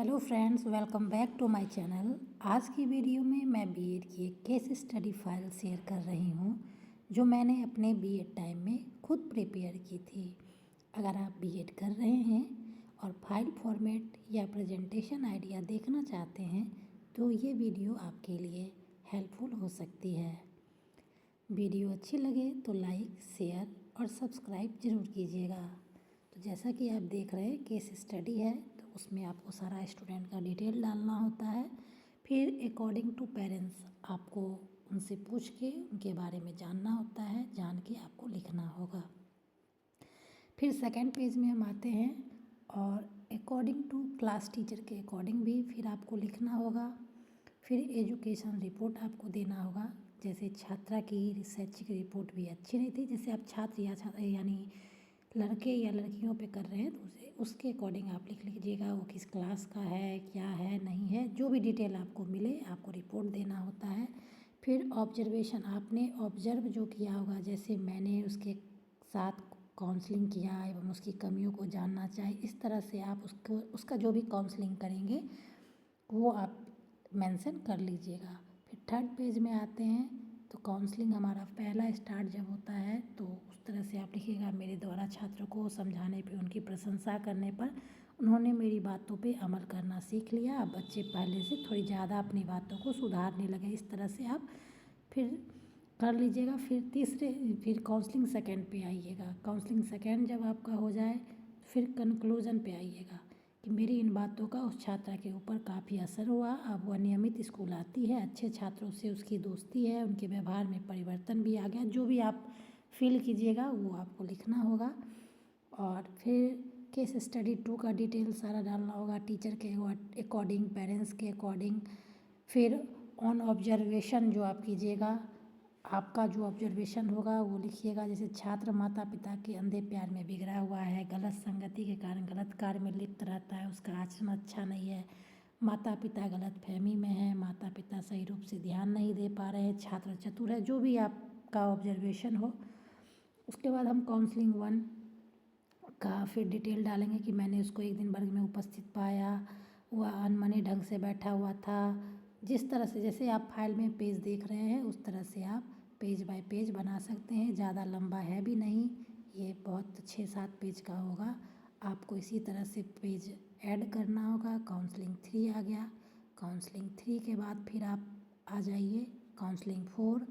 Hello friends, welcome back to my channel. आज की video में मैं बीएड की एक केस स्टडी फाइल शेयर कर रही हूँ जो मैंने अपने बीएड टाइम में खुद प्रिपेयर की थी। अगर आप बीएड कर रहे हैं और फाइल फॉर्मेट या प्रेजेंटेशन आइडिया देखना चाहते हैं तो ये वीडियो आपके लिए हेल्पफुल हो सकती है। वीडियो अच्छी लगे तो लाइक, शेयर और सब्सक्राइब ज़रूर कीजिएगा। तो जैसा कि आप देख रहे हैं केस स्टडी है, तो उसमें आपको सारा स्टूडेंट का डिटेल डालना होता है। फिर अकॉर्डिंग टू पेरेंट्स आपको उनसे पूछ के उनके बारे में जानना होता है, जान के आपको लिखना होगा। फिर सेकंड पेज में हम आते हैं और अकॉर्डिंग टू क्लास टीचर के अकॉर्डिंग भी फिर आपको लिखना होगा। फिर एजुकेशन रिपोर्ट आपको देना होगा। जैसे छात्रा की शैक्षिक रिपोर्ट भी अच्छी नहीं थी, जैसे आप छात्र या छात्र यानी लड़के या लड़कियों पे कर रहे हैं तो उसे उसके अकॉर्डिंग आप लिख लीजिएगा। वो किस क्लास का है, क्या है, नहीं है, जो भी डिटेल आपको मिले आपको रिपोर्ट देना होता है। फिर ऑब्जर्वेशन आपने ऑब्जर्व जो किया होगा, जैसे मैंने उसके साथ काउंसलिंग किया एवं उसकी कमियों को जानना चाहे, इस तरह से आप उसका जो भी काउंसलिंग करेंगे वो आप मेंशन कर लीजिएगा। फिर थर्ड पेज में आते हैं तो काउंसलिंग हमारा पहला स्टार्ट जब होता है तो उस तरह से आप लिखिएगा, मेरे द्वारा छात्रों को समझाने पे, उनकी प्रशंसा करने पर उन्होंने मेरी बातों पे अमल करना सीख लिया। अब बच्चे पहले से थोड़ी ज़्यादा अपनी बातों को सुधारने लगे। इस तरह से आप फिर कर लीजिएगा। फिर काउंसलिंग सेकेंड पे आइएगा। काउंसलिंग सेकेंड जब आपका हो जाए फिर कंक्लूजन पे आइएगा कि मेरी इन बातों का उस छात्रा के ऊपर काफ़ी असर हुआ। अब वह नियमित स्कूल आती है, अच्छे छात्रों से उसकी दोस्ती है, उनके व्यवहार में परिवर्तन भी आ गया। जो भी आप फील कीजिएगा वो आपको लिखना होगा। और फिर केस स्टडी 2 का डिटेल सारा डालना होगा, टीचर के अकॉर्डिंग, पेरेंट्स के अकॉर्डिंग। फिर ऑन ऑब्जर्वेशन जो आप कीजिएगा, आपका जो ऑब्जर्वेशन होगा वो लिखिएगा। जैसे छात्र माता पिता के अंधे प्यार में बिगड़ा हुआ है, गलत संगति के कारण गलत कार्य में लिप्त रहता है, उसका आचरण अच्छा नहीं है, माता पिता गलत फहमी में है, माता पिता सही रूप से ध्यान नहीं दे पा रहे हैं, छात्र चतुर है, जो भी आपका ऑब्जर्वेशन हो। उसके बाद हम काउंसलिंग 1 का फिर डिटेल डालेंगे कि मैंने उसको एक दिन वर्ग में उपस्थित पाया, वह अनमने ढंग से बैठा हुआ था। जिस तरह से जैसे आप फाइल में पेज देख रहे हैं उस तरह से आप पेज बाय पेज बना सकते हैं। ज़्यादा लंबा है भी नहीं, ये बहुत 6-7 पेज का होगा। आपको इसी तरह से पेज ऐड करना होगा। काउंसलिंग 3 आ गया। काउंसलिंग 3 के बाद फिर आप आ जाइए काउंसलिंग 4।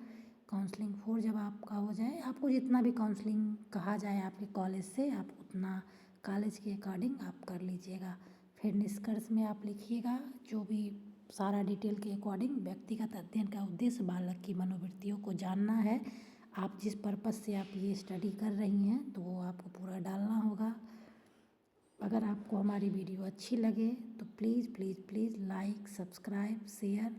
काउंसलिंग 4 जब आपका हो जाए, आपको जितना भी काउंसलिंग कहा जाए आपके कॉलेज से, आप उतना कॉलेज के अकॉर्डिंग आप कर लीजिएगा। फिर निष्कर्ष में आप लिखिएगा जो भी सारा डिटेल के अकॉर्डिंग, व्यक्तिगत अध्ययन का उद्देश्य बालक की मनोवृत्तियों को जानना है। आप जिस पर्पज़ से आप ये स्टडी कर रही हैं तो वो आपको पूरा डालना होगा। अगर आपको हमारी वीडियो अच्छी लगे तो please please please like, subscribe, share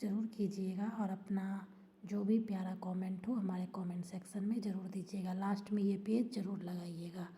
ज़रूर कीजिएगा और अपना जो भी प्यारा कमेंट हो हमारे कमेंट सेक्शन में ज़रूर दीजिएगा। लास्ट में ये पेज ज़रूर लगाइएगा।